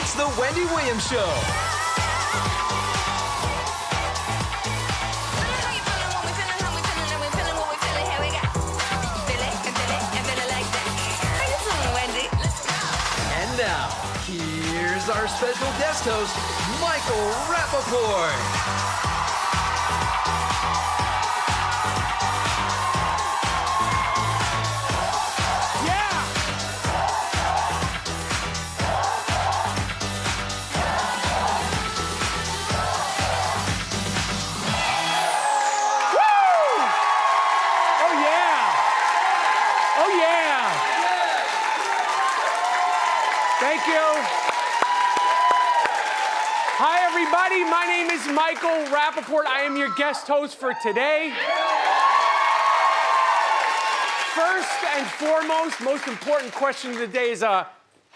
It's the Wendy Williams Show. And now, here's our special guest host, Michael Rapaport. Thank you. Hi, everybody. My name is Michael Rapaport. I am your guest host for today. First and foremost, most important question of the day is, how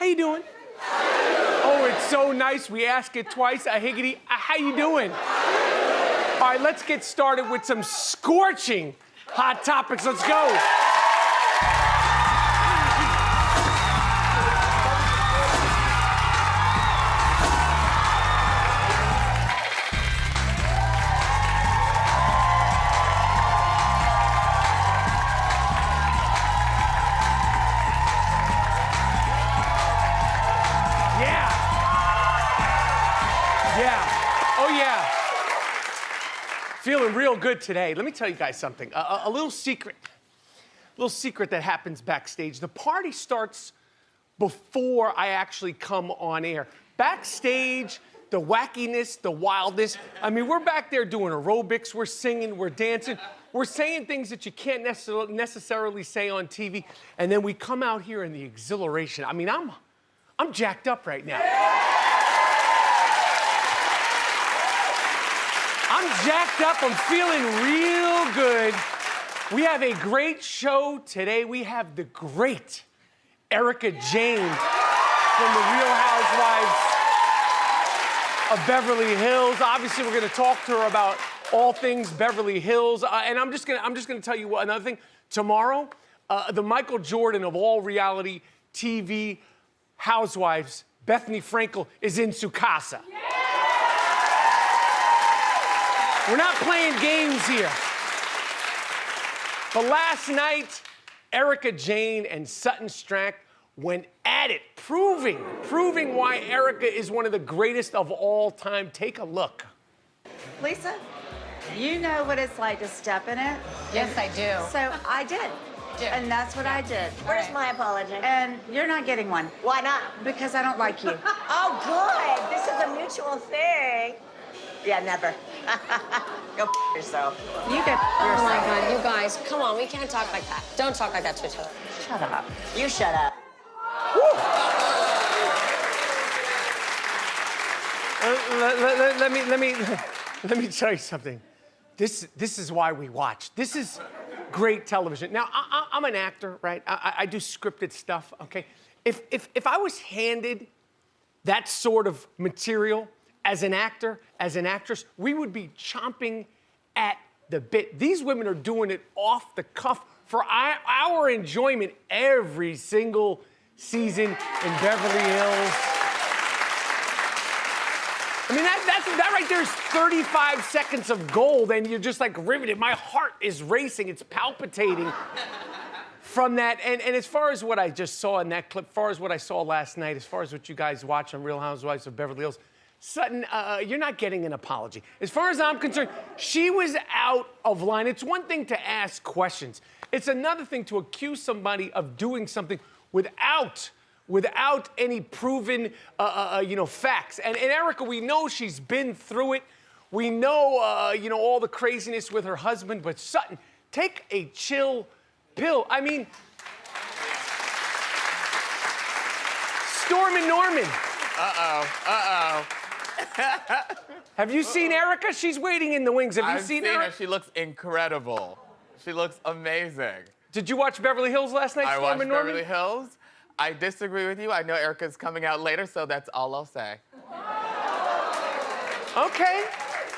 you doing? Oh, it's so nice. We ask it twice. Higgity, how you doing? All right, let's get started with some scorching hot topics. Let's go. Feeling real good today. Let me tell you guys something. A little secret that happens backstage. The party starts before I actually come on air. Backstage, the wackiness, the wildness. I mean, we're back there doing aerobics, we're singing, we're dancing. We're saying things that you can't necessarily say on TV. And then we come out here in the exhilaration. I mean, I'm jacked up right now. I'm jacked up, I'm feeling real good. We have a great show today. We have the great Erika Jayne from the Real Housewives of Beverly Hills. Obviously, we're gonna talk to her about all things Beverly Hills. And I'm just gonna tell you another thing. Tomorrow, the Michael Jordan of all reality TV housewives, Bethany Frankel, is in Sukasa. We're not playing games here. But last night, Erika Jayne and Sutton Stracke went at it, proving why Erika is one of the greatest of all time. Take a look. Lisa, you know what it's like to step in it? Yes, I do. So I did. And that's what I did. Where's my apology? And you're not getting one. Why not? Because I don't like you. Oh, good. This is a mutual thing. Yeah, never. Go yourself. You get yourself. Oh my God, you guys, come on, we can't talk like that. Don't talk like that to each other. Shut up. You shut up. Let me tell you something. This is why we watch. This is great television. Now, I'm an actor, right? I do scripted stuff, okay? If I was handed that sort of material as an actor, as an actress, we would be chomping at the bit. These women are doing it off the cuff for our enjoyment every single season in Beverly Hills. I mean, that right there is 35 seconds of gold, and you're just like riveted. My heart is racing, it's palpitating from that. And as far as what I just saw in that clip, as far as what I saw last night, as far as what you guys watch on Real Housewives of Beverly Hills, Sutton, you're not getting an apology. As far as I'm concerned, she was out of line. It's one thing to ask questions. It's another thing to accuse somebody of doing something without any proven, facts. And Erika, we know she's been through it. We know, all the craziness with her husband. But Sutton, take a chill pill. I mean, Storm and Norman. Have you seen Erika? She's waiting in the wings. Have you seen her? Her? She looks incredible. She looks amazing. Did you watch Beverly Hills last night, I Storm watched and Norman? Beverly Hills. I disagree with you. I know Erika's coming out later, so that's all I'll say. Okay.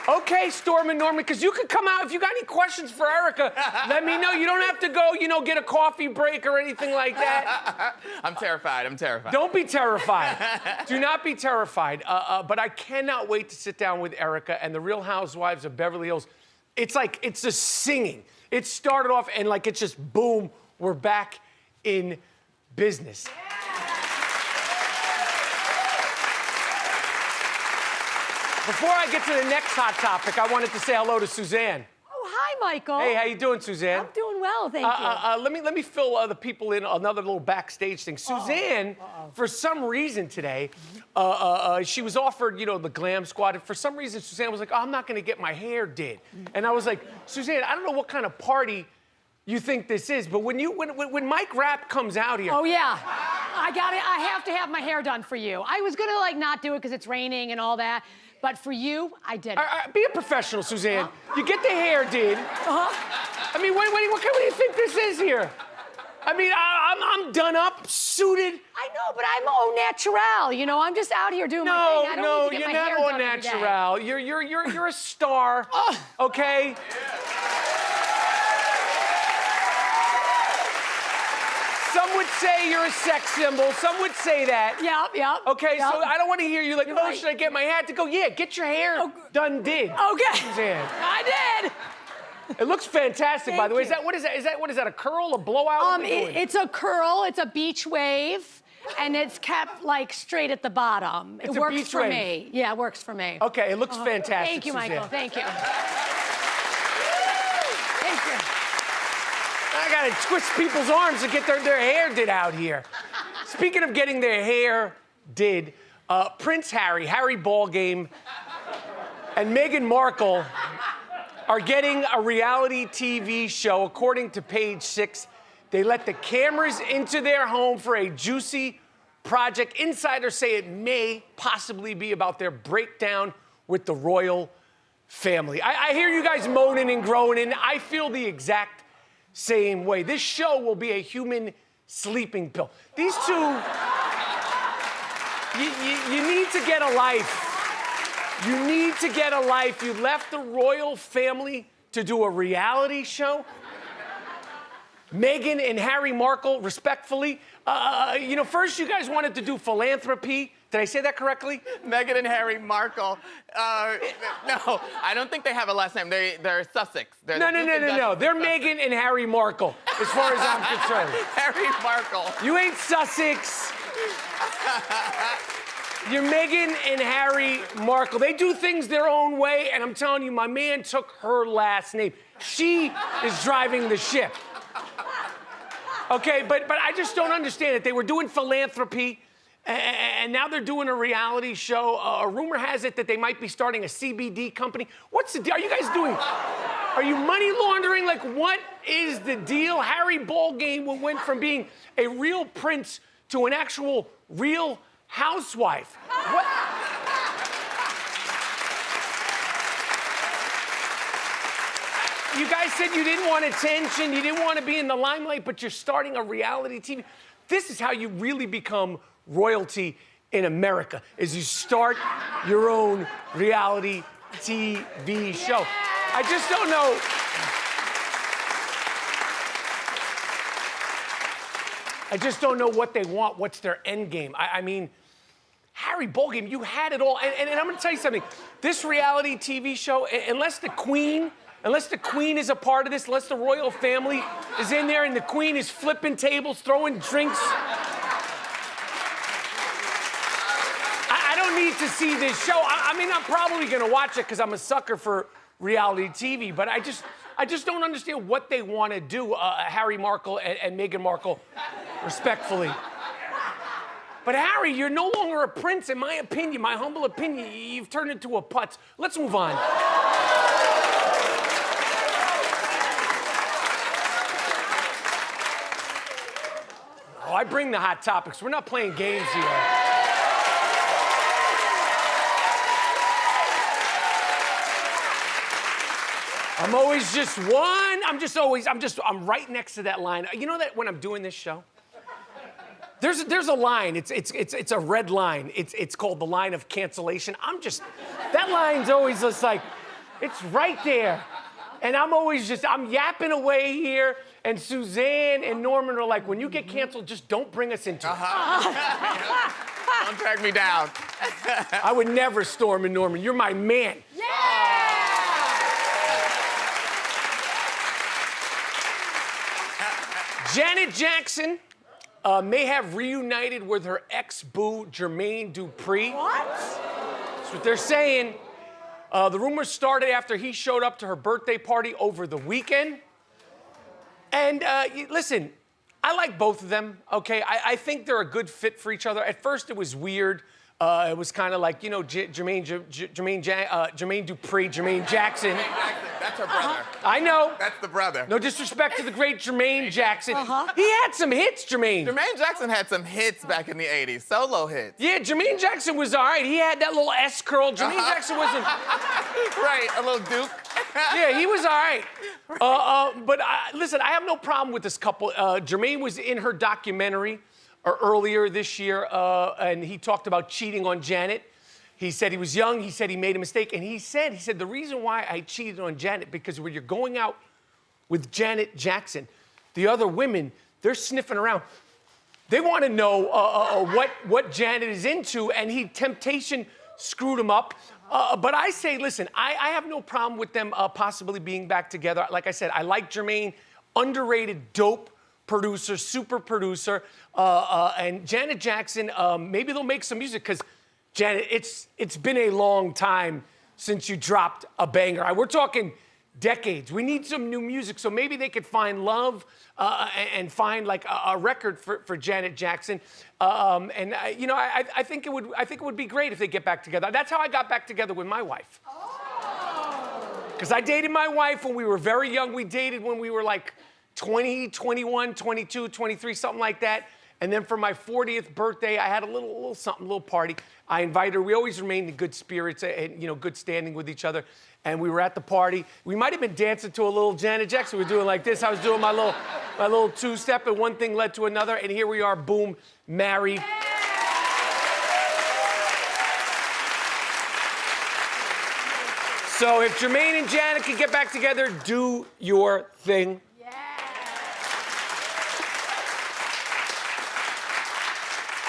Okay, Storm and Norman, because you could come out if you got any questions for Erika. Let me know. You don't have to go, get a coffee break or anything like that. I'm terrified. I'm terrified. Don't be terrified. Do not be terrified. But I cannot wait to sit down with Erika and the Real Housewives of Beverly Hills. It's like, it's just singing. It started off and like it's just boom, we're back in business. Before I get to the next hot topic, I wanted to say hello to Suzanne. Oh, hi, Michael. Hey, how you doing, Suzanne? I'm doing well, thank you. Let me fill the people in another little backstage thing. Suzanne, for some reason today, she was offered, the glam squad. And for some reason, Suzanne was like, I'm not going to get my hair did. And I was like, Suzanne, I don't know what kind of party you think this is, but when Mike Rapp comes out here. Oh, yeah. I have to have my hair done for you. I was going to, not do it because it's raining and all that. But for you, I did it. Be a professional, Suzanne. You get the hair did. I mean, what do you think this is here? I mean, I'm done up, suited. I know, but I'm au natural. I'm just out here doing my thing. I don't need to get my hair done every day. You're not au natural. You're a star. Okay. Some would say you're a sex symbol. Some would say that. Yep. Okay, yep. so I don't want to hear you like, should I get my hat to go? Yeah, get your hair done did. Okay. Suzanne. I did. It looks fantastic, by the way. Thank What is that, a curl, a blowout? It's a curl. It's a beach wave. And it's kept, straight at the bottom. It works for me. Yeah, it works for me. Okay, it looks fantastic, Thank you, Suzanne. Michael. Thank you. Thank you. I gotta twist people's arms to get their hair did out here. Speaking of getting their hair did, Prince Harry Ballgame, and Meghan Markle are getting a reality TV show. According to Page 6, they let the cameras into their home for a juicy project. Insiders say it may possibly be about their breakdown with the royal family. I hear you guys moaning and groaning, and I feel the exact same way. This show will be a human sleeping pill. These two, you need to get a life. You need to get a life. You left the royal family to do a reality show. Meghan and Harry Markle, respectfully. First you guys wanted to do philanthropy. Did I say that correctly? Meghan and Harry Markle. No, I don't think they have a last name. They're Sussex. No. They're Meghan and Harry Markle, as far as I'm concerned. Harry Markle. You ain't Sussex. You're Meghan and Harry Markle. They do things their own way, and I'm telling you, my man took her last name. She is driving the ship. Okay, but I just don't understand it. They were doing philanthropy, and now they're doing a reality show. A rumor has it that they might be starting a CBD company. What's the deal? Are you guys doing? Are you money laundering? What is the deal? Harry Ballgame went from being a real prince to an actual real housewife. What? You guys said you didn't want attention, you didn't want to be in the limelight, but you're starting a reality TV. This is how you really become royalty in America, is you start your own reality TV show. I just don't know. I just don't know what they want, what's their end game. I mean, Harry Ballgame, you had it all. And I'm gonna tell you something. This reality TV show, unless the Queen is a part of this, unless the royal family is in there and the Queen is flipping tables, throwing drinks. I don't need to see this show. I mean, I'm probably gonna watch it because I'm a sucker for reality TV, but I just don't understand what they want to do, Harry Markle and Meghan Markle, respectfully. But Harry, you're no longer a prince, in my opinion, my humble opinion. You've turned into a putz. Let's move on. Oh, I bring the hot topics. We're not playing games here. I'm always just one. I'm right next to that line. You know that when I'm doing this show, there's a line. It's a red line. It's called the line of cancellation. That line's always just like, It's right there. And I'm always I'm yapping away here, and Suzanne and Norman are like, when you get canceled, just don't bring us into it. Don't track me down. I would never storm and Norman. You're my man. Janet Jackson may have reunited with her ex-boo, Jermaine Dupri. What? That's what they're saying. The rumors started after he showed up to her birthday party over the weekend. And listen, I like both of them, okay? I think they're a good fit for each other. At first, it was weird. It was kind of like, you know, Jermaine Dupri, Jermaine Jackson. That's her brother. I know. That's the brother. No disrespect to the great Jermaine Jackson. He had some hits, Jermaine. Jermaine Jackson had some hits back in the 80s, solo hits. Yeah, Jermaine Jackson was all right. He had that little S curl. Jermaine Jackson wasn't. Right, a little Duke. Yeah, he was all right. But listen, I have no problem with this couple. Jermaine was in her documentary earlier this year, and he talked about cheating on Janet. He said he was young. He said he made a mistake. And he said, the reason why I cheated on Janet, because when you're going out with Janet Jackson, the other women, they're sniffing around. They want to know what Janet is into, and temptation screwed him up. But I say, listen, I have no problem with them possibly being back together. Like I said, I like Jermaine, underrated, dope producer, super producer. And Janet Jackson, maybe they'll make some music, because Janet, it's been a long time since you dropped a banger. We're talking decades. We need some new music, so maybe they could find love and find like a record for Janet Jackson. I think it would be great if they get back together. That's how I got back together with my wife. Because I dated my wife when we were very young. We dated when we were like 20, 21, 22, 23, something like that. And then for my 40th birthday, I had a little something, a little party. I invited her. We always remained in good spirits and, good standing with each other. And we were at the party. We might have been dancing to a little Janet Jackson. We were doing like this. I was doing my little two-step, and one thing led to another. And here we are, boom, married. So if Jermaine and Janet can get back together, do your thing.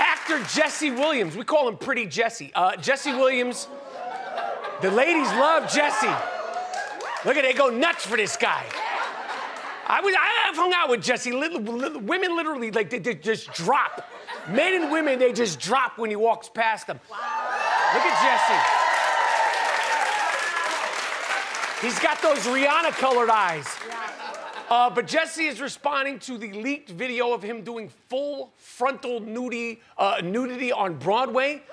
Actor Jessie Williams, we call him Pretty Jessie. Jessie Williams, the ladies love Jessie. Look at, they go nuts for this guy. I've hung out with Jessie. Women literally, like, they just drop. Men and women, they just drop when he walks past them. Wow. Look at Jessie. He's got those Rihanna-colored eyes. But Jessie is responding to the leaked video of him doing full frontal nudity on Broadway.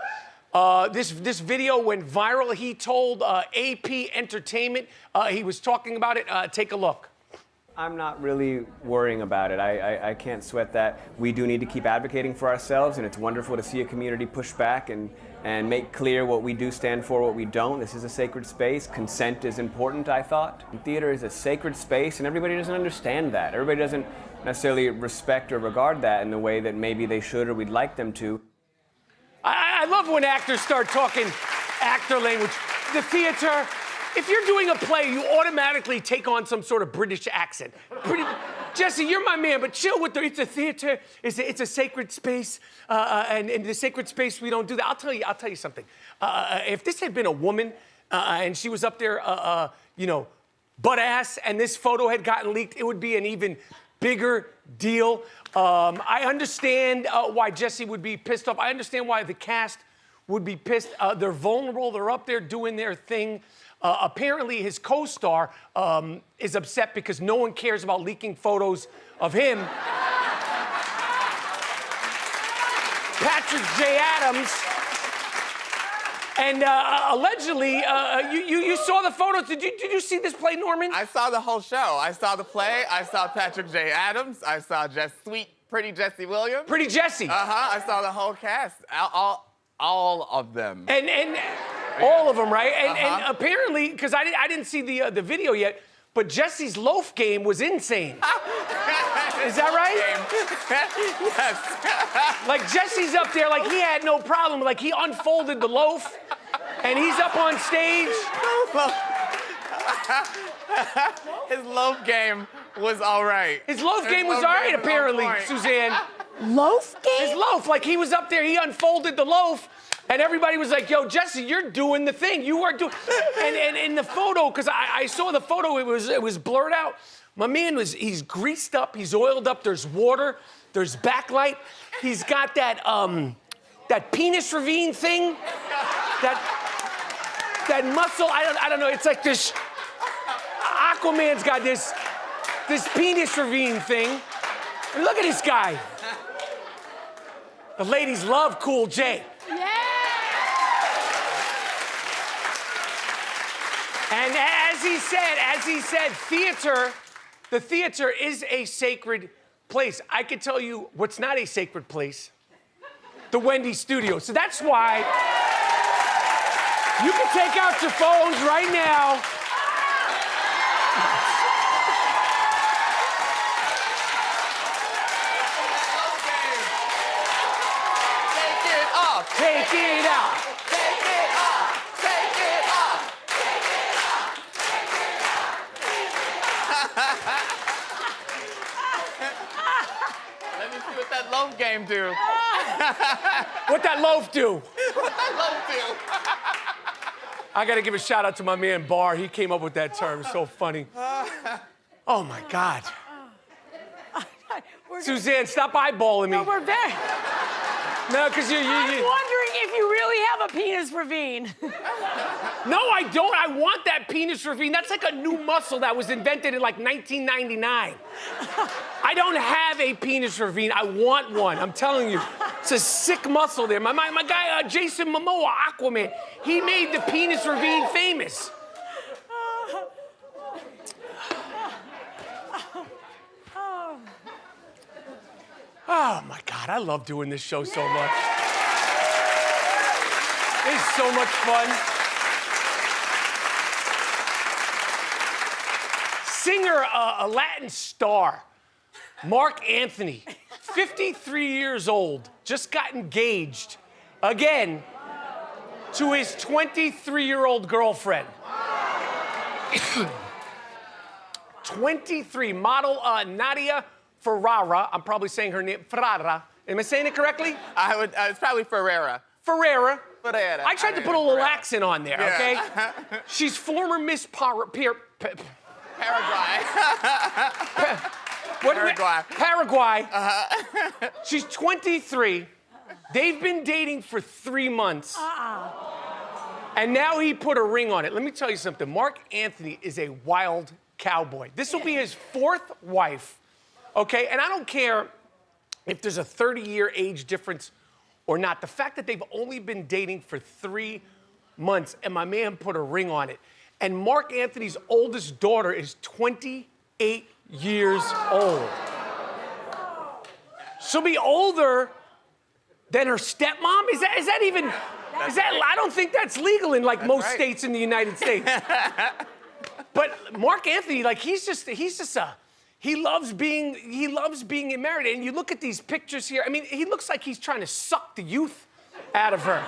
This video went viral. He told AP Entertainment he was talking about it. Take a look. I'm not really worrying about it. I can't sweat that. We do need to keep advocating for ourselves, and it's wonderful to see a community push back and make clear what we do stand for, what we don't. This is a sacred space. Consent is important, I thought. Theater is a sacred space, and everybody doesn't understand that. Everybody doesn't necessarily respect or regard that in the way that maybe they should or we'd like them to. I love when actors start talking actor language. The theater, if you're doing a play, you automatically take on some sort of British accent. Jessie, you're my man, but chill with it's a theater. It's a sacred space, and in the sacred space, we don't do that. I'll tell you something. If this had been a woman, and she was up there, butt ass, and this photo had gotten leaked, it would be an even bigger deal. I understand why Jessie would be pissed off. I understand why the cast would be pissed. They're vulnerable. They're up there doing their thing. Apparently, his co-star is upset because no one cares about leaking photos of him. Patrick J. Adams. And allegedly, you saw the photos. Did you see this play, Norman? I saw the whole show. I saw the play. I saw Patrick J. Adams. I saw Pretty Jessie Williams. Pretty Jessie. I saw the whole cast. All of them. And all of them, right? And apparently, because I didn't see the video yet, but Jessie's Loaf game was insane. Is that right? Yes. Like, Jessie's up there, like, he had no problem. Like, he unfolded the loaf, and he's up on stage. His loaf game was all right. His loaf game was all right, apparently, Suzanne. Loaf game? His loaf, like he was up there, he unfolded the loaf, and everybody was like, yo, Jessie, you're doing the thing. You are doing, and in the photo, because I saw the photo, it was blurred out. My man he's greased up, he's oiled up, there's water, there's backlight. He's got that penis ravine thing, that muscle, I don't know, it's like this, Aquaman's got this penis ravine thing. And look at this guy. The ladies love Cool J. Yeah! And as he said, the theater is a sacred place. I can tell you what's not a sacred place. The Wendy studio. So that's why you can take out your phones right now. Take it out. Take it off. Take it off. Let me see what that loaf game do. What that loaf do? What that loaf do? I gotta give a shout out to my man Barr. He came up with that term. It's so funny. Oh my God. Suzanne, stop eyeballing me. No, we're very... No, because you. I'm wondering if you really have a penis ravine. No, I don't. I want that penis ravine. That's like a new muscle that was invented in like 1999. I don't have a penis ravine. I want one. I'm telling you. It's a sick muscle there. My guy, Jason Momoa, Aquaman, he made the penis ravine famous. Oh my God, I love doing this show so much. It's so much fun. Singer, a Latin star, Mark Anthony, 53 years old, just got engaged again to his 23-year-old girlfriend. 23, model Nadia Ferrara. I'm probably saying her name, Ferrara. Am I saying it correctly? It's probably Ferrera. Ferrera. Ferrera. I tried to put a little Ferrera. accent on there, okay? She's former Miss Paraguay. Paraguay. She's 23. They've been dating for 3 months. And now he put a ring on it. Let me tell you something. Mark Anthony is a wild cowboy. This will be his 4th wife. Okay, and I don't care if there's a 30-year age difference or not. The fact that they've only been dating for 3 months and my man put a ring on it. And Mark Anthony's oldest daughter is 28 years old. She'll be older than her stepmom? Is that even, I don't think that's legal in like most states in the United States. But Mark Anthony, like he loves being married. And you look at these pictures here. I mean, he looks like he's trying to suck the youth out of her.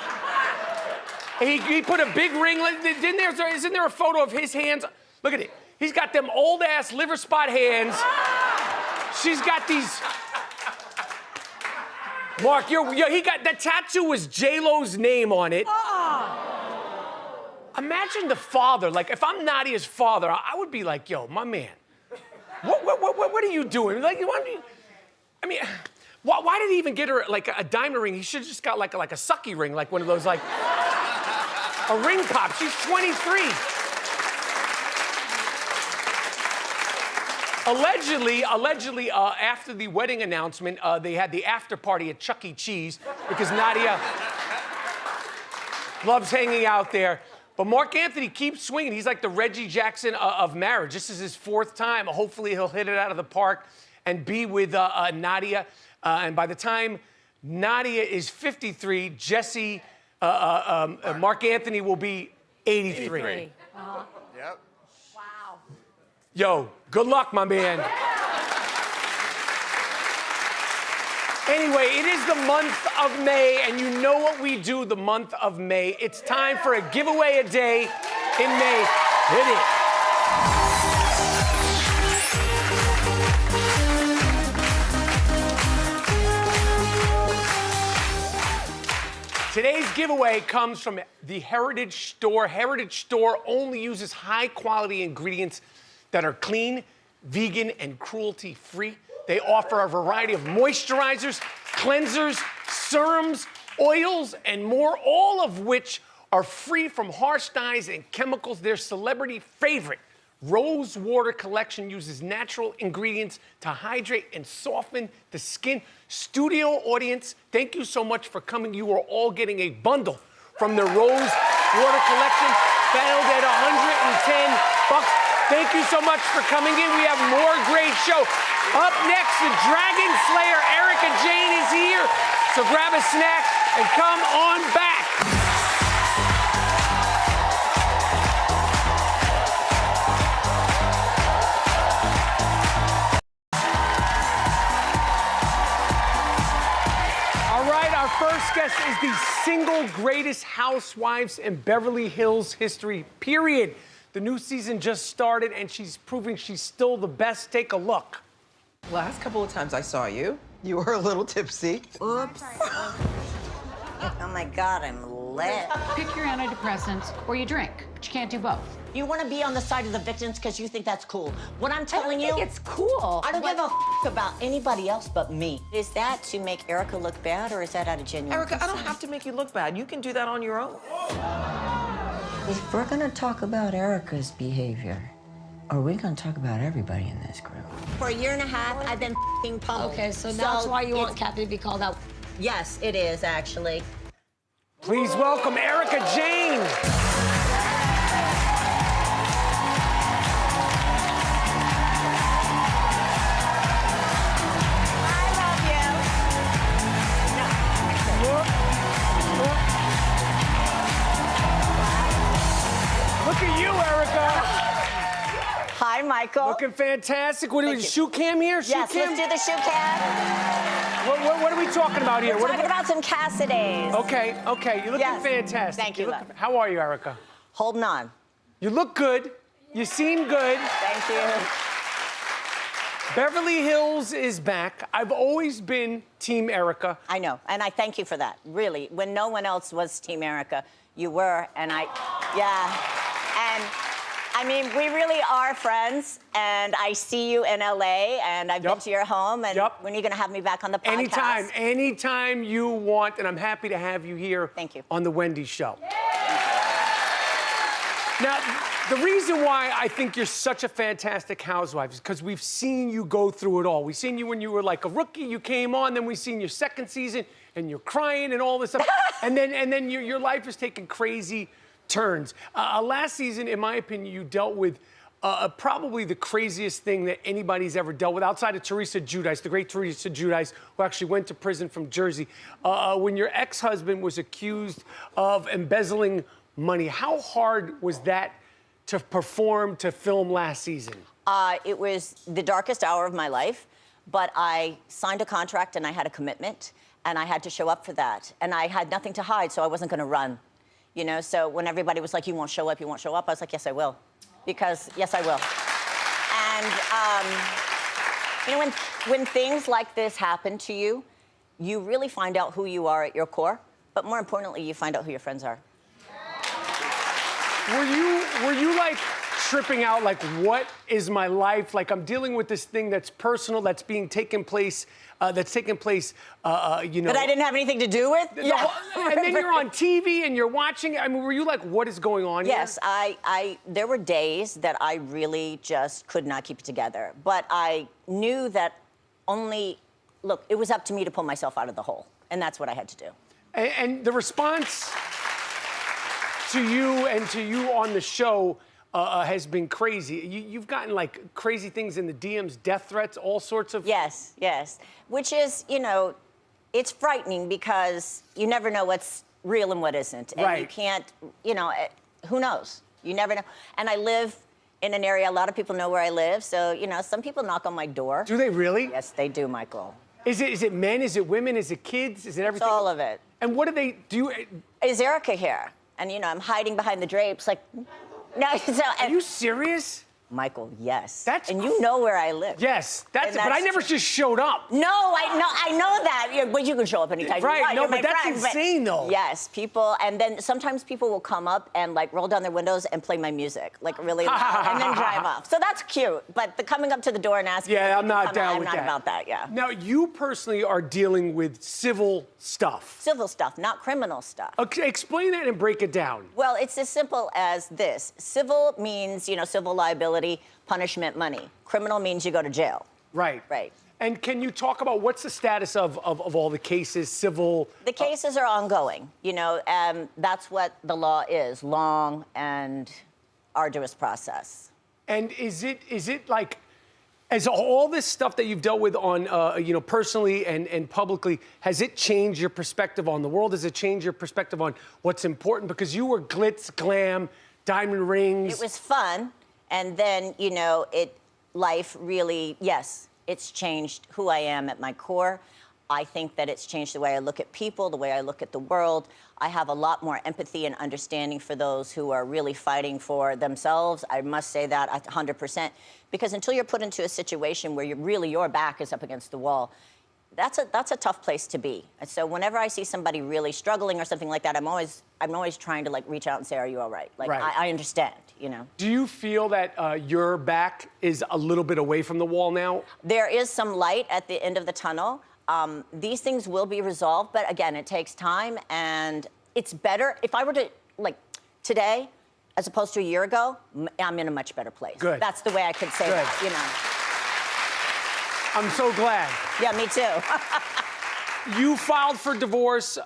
He put a big ring. Isn't there a photo of his hands? Look at it. He's got them old ass liver spot hands. She's got these. Mark, he got that tattoo was J-Lo's name on it. Imagine the father. Like if I'm Nadia's father, I would be like, yo, my man. What are you doing? Like, I mean, why did he even get her like a diamond ring? He should have just got like a sucky ring, like one of those like a ring pop. She's 23. Allegedly, after the wedding announcement, they had the after party at Chuck E. Cheese because Nadia loves hanging out there. But Mark Anthony keeps swinging. He's like the Reggie Jackson of marriage. This is his 4th time. Hopefully, he'll hit it out of the park and be with Nadia. And by the time Nadia is 53, Jessie, Mark Anthony will be 83. Yep. Wow. Yo, good luck, my man. Anyway, it is the month of May, and you know what we do the month of May. It's time for a giveaway a day in May. Hit it. Today's giveaway comes from the Heritage Store. Heritage Store only uses high-quality ingredients that are clean, vegan, and cruelty-free. They offer a variety of moisturizers, cleansers, serums, oils, and more, all of which are free from harsh dyes and chemicals. Their celebrity favorite, Rose Water Collection, uses natural ingredients to hydrate and soften the skin. Studio audience, thank you so much for coming. You are all getting a bundle from the Rose Water Collection, valued at $110. Thank you so much for coming in. We have more great show. Up next, the Dragon Slayer, Erika Jayne, is here. So grab a snack and come on back. First guest is the single greatest housewives in Beverly Hills history, period. The new season just started, and she's proving she's still the best. Take a look. Last couple of times I saw you, you were a little tipsy. Oops. Oh my God, I'm lit. Pick your antidepressants or you drink, but you can't do both. You want to be on the side of the victims because you think that's cool. What I'm telling you, I think it's cool. I don't give a about anybody else but me. Is that to make Erika look bad, or is that out of genuine Erika, concern? I don't have to make you look bad. You can do that on your own. If we're gonna talk about Erika's behavior, are we gonna talk about everybody in this group? For a year and a half, I've been pummeled. Okay, so that's why you want Kathy to be called out. Yes, it is, actually. Please welcome Erika Jayne. Look at you, Erika. Hi, Michael. Looking fantastic. What are we, shoe cam here? Shoe yes, cam? let's do the shoe cam. What are we talking about here? We're talking about some Cassidays. Okay. You're looking fantastic. Thank you, love. How are you, Erika? Holding on. You look good. You seem good. Thank you. Beverly Hills is back. I've always been Team Erika. I know, and I thank you for that, really. When no one else was Team Erika, you were, and and I mean, we really are friends, and I see you in LA, and I've been to your home, and when are you gonna have me back on the podcast? Anytime you want, and I'm happy to have you here. Thank you. On the Wendy Show. Now, the reason why I think you're such a fantastic housewife is because we've seen you go through it all. We've seen you when you were like a rookie, you came on, then we've seen your second season, and you're crying and all this stuff. and then your life has taken crazy turns. Last season, in my opinion, you dealt with probably the craziest thing that anybody's ever dealt with, outside of Teresa Giudice, the great Teresa Giudice, who actually went to prison from Jersey. When your ex-husband was accused of embezzling money, how hard was that to perform, to film last season? It was the darkest hour of my life, but I signed a contract and I had a commitment, and I had to show up for that. And I had nothing to hide, so I wasn't gonna run. You know, so when everybody was like, you won't show up, I was like, yes, I will. Because, yes, I will. And, you know, when things like this happen to you, you really find out who you are at your core, but more importantly, you find out who your friends are. Were you like tripping out, like, what is my life? Like, I'm dealing with this thing that's personal, that's taking place, you know. That I didn't have anything to do with? Yeah. And then you're on TV and you're watching. I mean, were you like, what is going on here? Yes, there were days that I really just could not keep it together. But I knew that look, it was up to me to pull myself out of the hole. And that's what I had to do. And the response to you and to you on the show has been crazy. You've gotten like crazy things in the DMs, death threats, all sorts of... Yes. Which is, you know, it's frightening because you never know what's real and what isn't. And you can't, you know, who knows? You never know. And I live in an area, a lot of people know where I live, so, you know, some people knock on my door. Do they really? Yes, they do, Michael. Is it men? Is it women? Is it kids? Is it everything? It's all of it. And what do they do? Is Erika here? And, you know, I'm hiding behind the drapes, like, no, so... Are you serious? Michael, yes. And you know where I live. Yes, And but I never just showed up. No, I know that. But you can show up anytime Right, you want. no, You're but my that's friend. insane, though. Yes, people, and then sometimes people will come up and like roll down their windows and play my music, like really loud, and then drive off. So that's cute. But the coming up to the door and asking, Yeah, I'm not down with I'm that. not about that. Yeah. Now, you personally are dealing with civil stuff. Civil stuff, not criminal stuff. Okay, explain that and break it down. Well, it's as simple as this. Civil means, civil liability, punishment, money. Criminal means you go to jail. Right. Right. And can you talk about what's the status of all the cases, civil? The cases are ongoing. That's what the law is, long and arduous process. And is it like, as all this stuff that you've dealt with on, personally and publicly, has it changed your perspective on the world? Has it changed your perspective on what's important? Because you were glitz, glam, diamond rings. It was fun. And then, life really, yes, it's changed who I am at my core. I think that it's changed the way I look at people, the way I look at the world. I have a lot more empathy and understanding for those who are really fighting for themselves. I must say that 100%. Because until you're put into a situation where your back is up against the wall, that's a tough place to be. And so whenever I see somebody really struggling or something like that, I'm always trying to reach out and say, are you all right? Right. I understand, Do you feel that your back is a little bit away from the wall now? There is some light at the end of the tunnel. These things will be resolved, but again, it takes time, and it's better. If I were to, today, as opposed to a year ago, I'm in a much better place. Good. That's the way I could say that, I'm so glad. Yeah, me too. You filed for divorce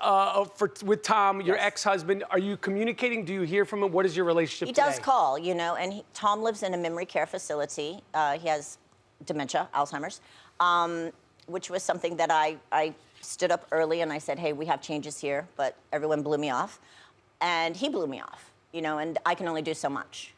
with Tom, your ex-husband. Are you communicating? Do you hear from him? What is your relationship He today? does call, and Tom lives in a memory care facility. He has dementia, Alzheimer's, which was something that I stood up early and I said, hey, we have changes here, but everyone blew me off. And he blew me off, and I can only do so much.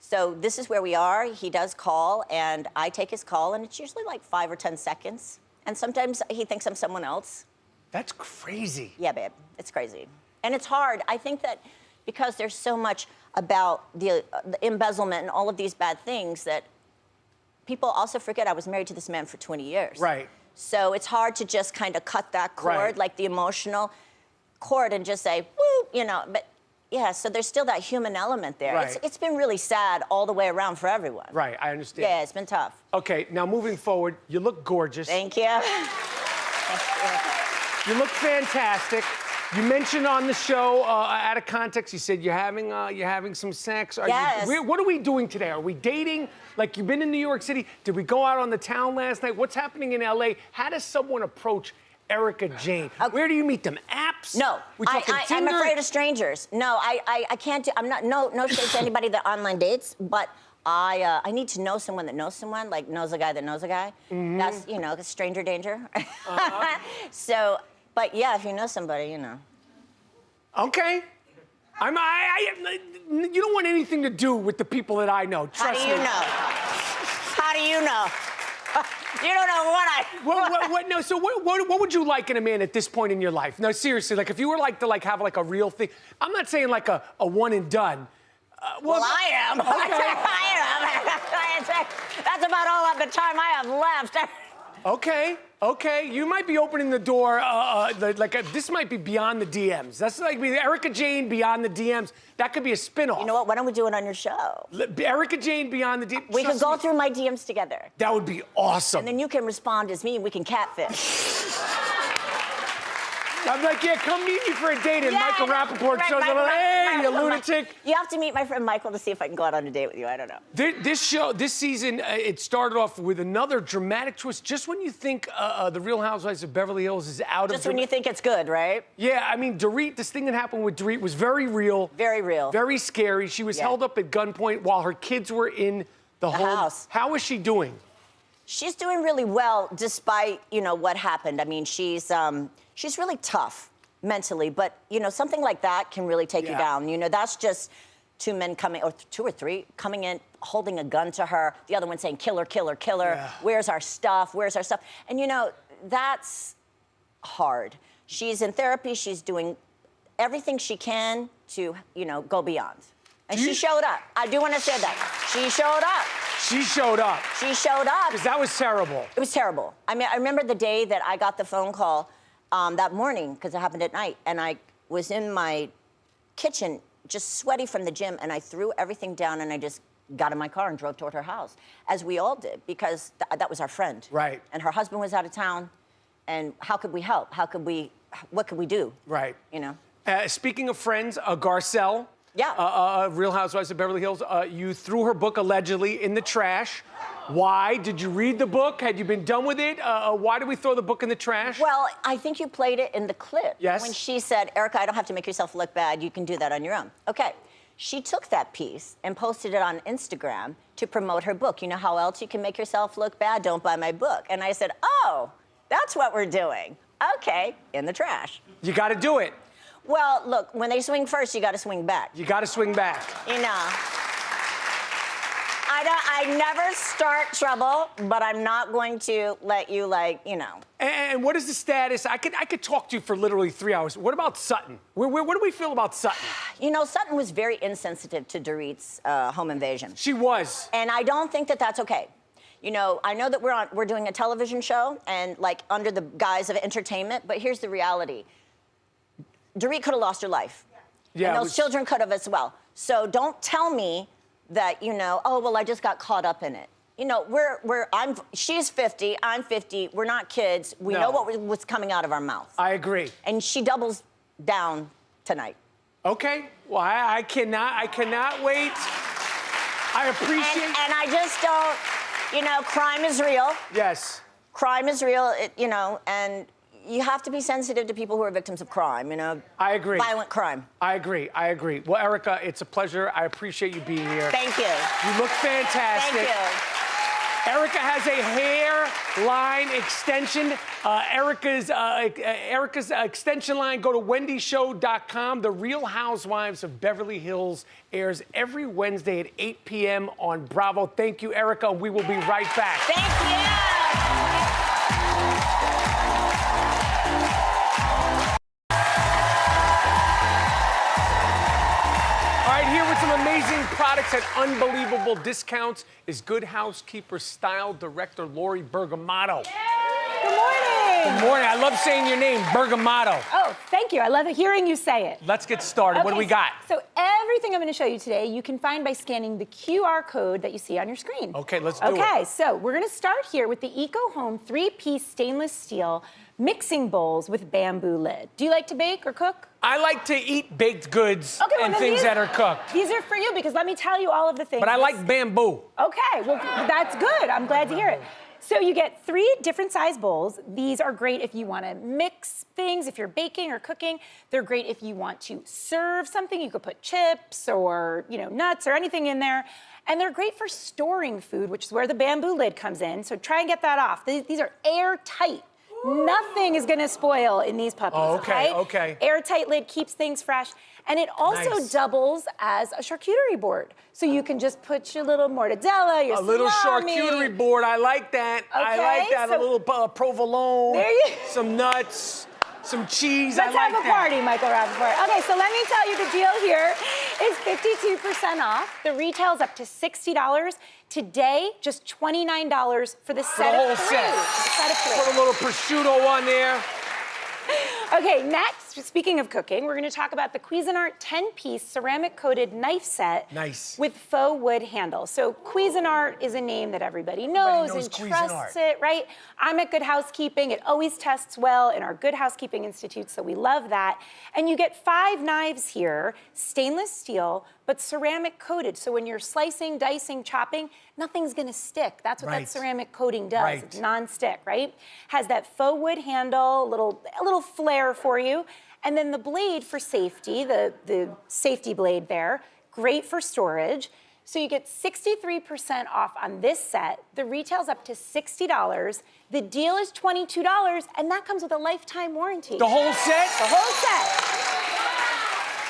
So this is where we are. He does call, and I take his call, and it's usually 5 or 10 seconds. And sometimes he thinks I'm someone else. That's crazy. Yeah, babe, it's crazy. And it's hard. I think that because there's so much about the embezzlement and all of these bad things that people also forget I was married to this man for 20 years. Right. So it's hard to just kind of cut that cord, Right. like the emotional cord, and just say, woo, but yeah, so there's still that human element there. Right. It's been really sad all the way around for everyone. Right, I understand. Yeah, it's been tough. Okay, now moving forward, you look gorgeous. Thank you. You look fantastic. You mentioned on the show, out of context, you said you're having some sex. Yes. What are we doing today? Are we dating? Like, you've been in New York City. Did we go out on the town last night? What's happening in LA? How does someone approach Erika Jayne? Where do you meet them? Apps? No, We talking I'm Tinder? afraid of strangers. No, I can't do. I'm not no shade to anybody that online dates, but I need to know someone that knows someone, like knows a guy that knows a guy. Mm-hmm. That's stranger danger. Uh-huh. So, but yeah, if you know somebody, Okay. You don't want anything to do with the people that I know. Trust How do you me. know? How do you know? You don't know what I. No. So what would you like in a man at this point in your life? No, seriously. Like, if you were to have a real thing. I'm not saying a one and done. Well, I am. Okay. I am. That's about all of the time I have left. Okay. You might be opening the door. This might be beyond the DMs. That's like Erika Jayne beyond the DMs. That could be a spinoff. You know what? Why don't we do it on your show? Erika Jayne beyond the DMs. We could go through my DMs together. That would be awesome. And then you can respond as me, and we can catfish. I'm like, yeah, come meet me for a date. And Michael Rapaport shows up. Hey, you lunatic. You have to meet my friend Michael to see if I can go out on a date with you. I don't know. This season, it started off with another dramatic twist. Just when you think the Real Housewives of Beverly Hills is out of... Just when you think it's good, right? Yeah, I mean, Dorit, this thing that happened with Dorit was very real. Very real. Very scary. She was held up at gunpoint while her kids were in the home. House. How is she doing? She's doing really well, despite, what happened. I mean, she's really tough mentally, but, something like that can really take you down. That's just two men coming, or two or three, coming in, holding a gun to her, the other one saying, kill her, kill her, kill her. Yeah. Where's our stuff? Where's our stuff? And, that's hard. She's in therapy. She's doing everything she can to, go beyond. And she showed up. I do want to say that. She showed up. She showed up. She showed up. Because that was terrible. It was terrible. I mean, I remember the day that I got the phone call that morning, because it happened at night, and I was in my kitchen just sweaty from the gym, and I threw everything down, and I just got in my car and drove toward her house, as we all did, because that was our friend. Right. And her husband was out of town, and how could we help? What could we do? Right. You know? Speaking of friends, Garcelle. Yeah. Real Housewives of Beverly Hills. You threw her book allegedly in the trash. Why? Did you read the book? Had you been done with it? Why did we throw the book in the trash? Well, I think you played it in the clip. Yes. When she said, Erika, I don't have to make yourself look bad. You can do that on your own. Okay. She took that piece and posted it on Instagram to promote her book. You know how else you can make yourself look bad? Don't buy my book. And I said, oh, that's what we're doing. Okay, in the trash. You got to do it. Well, look, when they swing first, you got to swing back. You got to swing back. You know. I never start trouble, but I'm not going to let you, like, you know. And what is the status? I could talk to you for literally 3 hours. What about Sutton? What do we feel about Sutton? You know, Sutton was very insensitive to Dorit's home invasion. She was. And I don't think that that's okay. You know, I know that we're doing a television show and, like, under the guise of entertainment, but here's the reality. Dorit could have lost her life. Yeah, and those children could have as well. So don't tell me that, you know, oh, well, I just got caught up in it. You know, she's 50, I'm 50, we're not kids. We know what was coming out of our mouth. I agree. And she doubles down tonight. Okay, well, I cannot wait. I appreciate. And I just don't, you know, crime is real. Yes. Crime is real, you know, and you have to be sensitive to people who are victims of crime, you know? I agree. Violent crime. I agree. Well, Erika, it's a pleasure. I appreciate you being here. Thank you. You look fantastic. Thank you. Erika has a hairline extension. Erika's extension line, go to wendyshow.com. The Real Housewives of Beverly Hills airs every Wednesday at 8 p.m. on Bravo. Thank you, Erika, and we will be right back. Thank you. Here with some amazing products at unbelievable discounts is Good Housekeeper Style Director Lori Bergamotto. Good morning. Good morning. I love saying your name, Bergamotto. Oh, thank you. I love hearing you say it. Let's get started. Okay, what do we got? So everything I'm going to show you today, you can find by scanning the QR code that you see on your screen. Okay, let's do it. Okay, so we're going to start here with the Eco Home 3-piece stainless steel mixing bowls with bamboo lid. Do you like to bake or cook? I like to eat baked goods and then things that are cooked. These are for you because let me tell you all of the things. But I like bamboo. Okay, well, that's good. I'm glad to hear it. So you get 3 different size bowls. These are great if you want to mix things, if you're baking or cooking. They're great if you want to serve something. You could put chips or, you know, nuts or anything in there. And they're great for storing food, which is where the bamboo lid comes in. So try and get that off. These are airtight. Nothing is gonna spoil in these puppies, okay? Airtight lid keeps things fresh. And it also doubles as a charcuterie board. So you can just put your little mortadella, your A little salami. charcuterie board, I like that. I like that, so a little provolone, there you some nuts, some cheese, Let's I like have a that. party, Michael Rapaport. Okay, so let me tell you the deal here is 52% off. The retail's up to $60. Today, just $29 for the set whole of 3. set. Put a little prosciutto on there. Okay, next, speaking of cooking, we're going to talk about the Cuisinart 10-piece ceramic-coated knife set with faux wood handle. So Cuisinart is a name that everybody knows and trusts it, right? I'm at Good Housekeeping. It always tests well in our Good Housekeeping Institute, so we love that. And you get 5 knives here, stainless steel, but ceramic coated. So when you're slicing, dicing, chopping, nothing's gonna stick. That's what that ceramic coating does. It's non-stick, right? Has that faux wood handle, a little flair for you. And then the blade for safety, the safety blade there, great for storage. So you get 63% off on this set. The retail's up to $60. The deal is $22, and that comes with a lifetime warranty. The whole set? The whole set.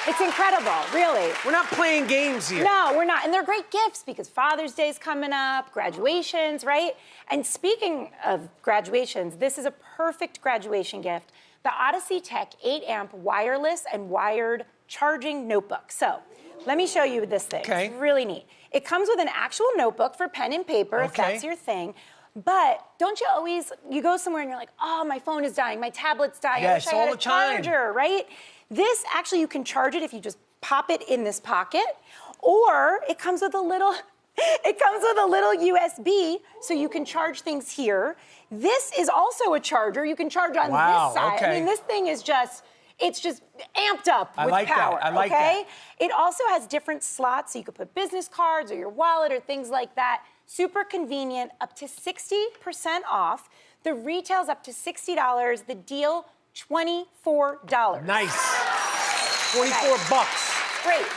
It's incredible, really. We're not playing games here. No, we're not. And they're great gifts because Father's Day's coming up, graduations, right? And speaking of graduations, this is a perfect graduation gift. The Odyssey Tech 8-amp wireless and wired charging notebook. So Let me show you this thing. Okay. It's really neat. It comes with an actual notebook for pen and paper, if that's your thing. But don't you always, you go somewhere and you're like, oh, my phone is dying, my tablet's dying, I wish I had a charger, right? This, actually, you can charge it if you just pop it in this pocket, or it comes with a little, USB, so you can charge things here. This is also a charger. You can charge on this side. Okay. I mean, this thing is just, it's just amped up with power. I like okay? that. It also has different slots, so you could put business cards or your wallet or things like that. Super convenient, up to 60% off. The retail's up to $60. The deal, $24. Nice. 24 bucks. Great.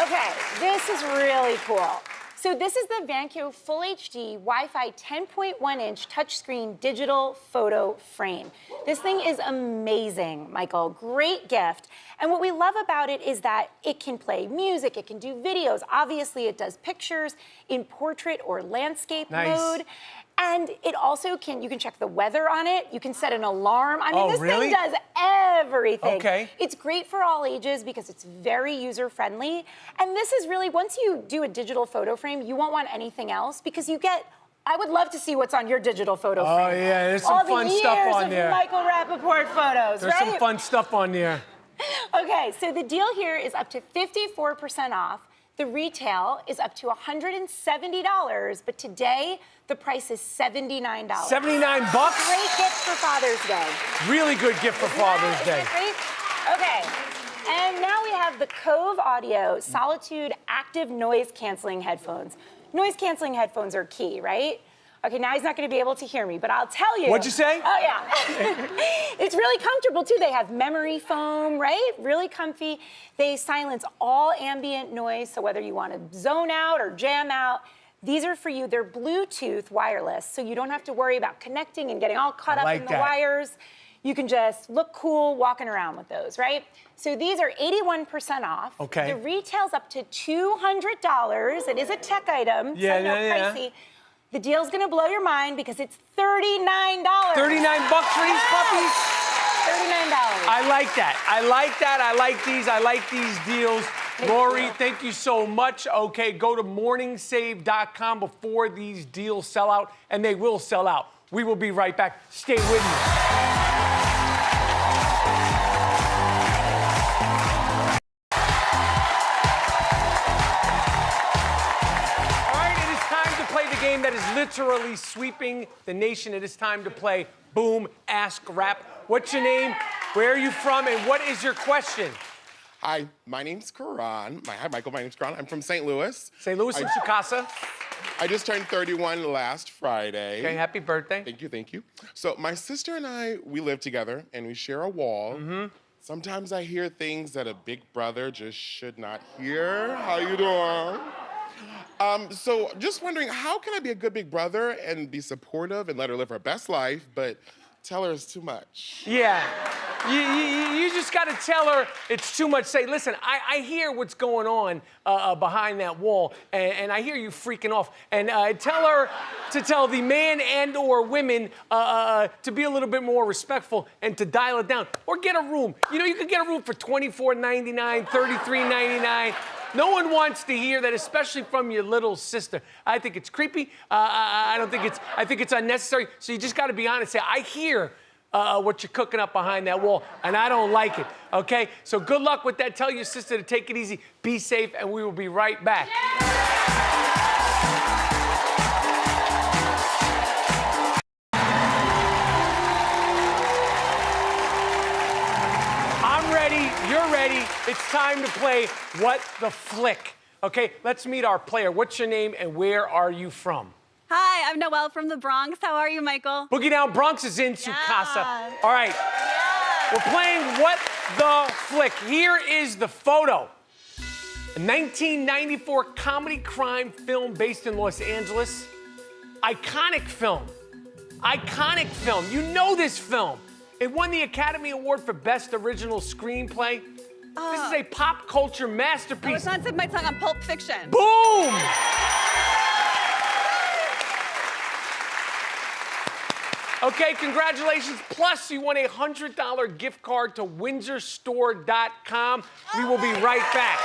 Okay, this is really cool. So this is the Vanco Full HD Wi-Fi 10.1-inch touchscreen digital photo frame. This thing is amazing, Michael. Great gift. And what we love about it is that it can play music, it can do videos. Obviously, it does pictures in portrait or landscape mode. And it also you can check the weather on it. You can set an alarm. I mean, this thing does everything. Okay. It's great for all ages because it's very user-friendly. And this is really, once you do a digital photo frame, you won't want anything else because you get, I would love to see what's on your digital photo frame. Oh, yeah, there's some fun stuff on there. All the years of Michael Rapaport photos, There's some fun stuff on there. Okay, so the deal here is up to 54% off. The retail is up to $170, but today the price is $79. 79 bucks? Great gift for Father's Day. Really good gift for Father's Day. Isn't that great? Okay, and now we have the Cove Audio Solitude Active Noise Canceling Headphones. Noise canceling headphones are key, right? Okay, now he's not gonna be able to hear me, but I'll tell you. What'd you say? Oh, yeah. It's really comfortable, too. They have memory foam, right? Really comfy. They silence all ambient noise, so whether you want to zone out or jam out, these are for you. They're Bluetooth wireless, so you don't have to worry about connecting and getting all caught up in the wires. You can just look cool walking around with those, right? So these are 81% off. Okay. The retail's up to $200. It is a tech item, so pricey. The deal's gonna blow your mind because it's $39. 39 bucks for these puppies? $39. I like that. I like that. I like these. I like these deals. Lori, thank you so much. Okay, go to morningsave.com before these deals sell out, and they will sell out. We will be right back. Stay with me. That is literally sweeping the nation. It is time to play Boom, Ask, Rap. What's your name? Where are you from? And what is your question? Hi, my name's Karan. Hi, Michael. My name's Karan. I'm from St. Louis. St. Louis in Chicasa. I just turned 31 last Friday. Okay, happy birthday. Thank you, thank you. So my sister and I, we live together and we share a wall. Sometimes I hear things that a big brother just should not hear. How you doing? So just wondering, how can I be a good big brother and be supportive and let her live her best life, but tell her it's too much? Yeah, you just got to tell her it's too much. Say, listen, I hear what's going on behind that wall, and I hear you freaking off. And tell her to tell the man and or women to be a little bit more respectful and to dial it down. Or get a room. You know, you can get a room for $24.99, $33.99. No one wants to hear that, especially from your little sister. I think it's creepy. I think it's unnecessary. So you just got to be honest. Say, I hear what you're cooking up behind that wall, and I don't like it. Okay? So good luck with that. Tell your sister to take it easy, be safe, and we will be right back. You're ready. It's time to play What the Flick. Okay, let's meet our player. What's your name and where are you from? Hi, I'm Noelle from the Bronx. How are you, Michael? Boogie Down Bronx is in Sukasa. All right, we're playing What the Flick. Here is the photo. A 1994 comedy crime film based in Los Angeles. Iconic film. Iconic film. You know this film. It won the Academy Award for Best Original Screenplay. This is a pop culture masterpiece. I was trying to sip my tongue on Pulp Fiction. Boom! Okay, congratulations. Plus, you won a $100 gift card to windsorstore.com. We will be right back.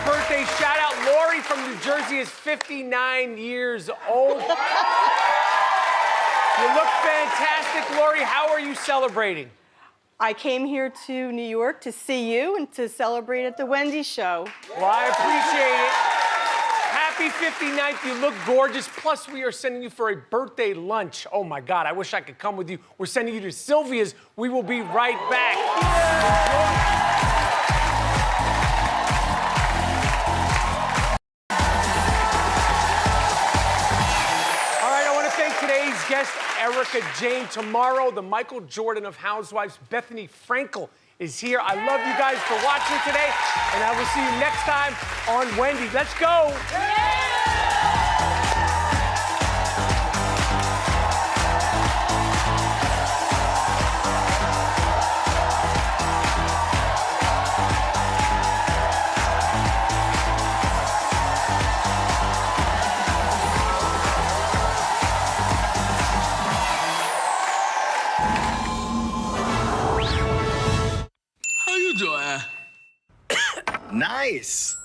birthday shout out. Lori from New Jersey is 59 years old. You look fantastic, Lori. How are you celebrating? I came here to New York to see you and to celebrate at the Wendy show. Well, I appreciate it. Happy 59th. You look gorgeous. Plus, we are sending you for a birthday lunch. Oh, my God. I wish I could come with you. We're sending you to Sylvia's. We will be right back. All right, I want to thank today's guest, Erika Jayne. Tomorrow, the Michael Jordan of Housewives, Bethany Frankel, is here. I love you guys for watching today, and I will see you next time on Wendy. Let's go. How you doing? Nice.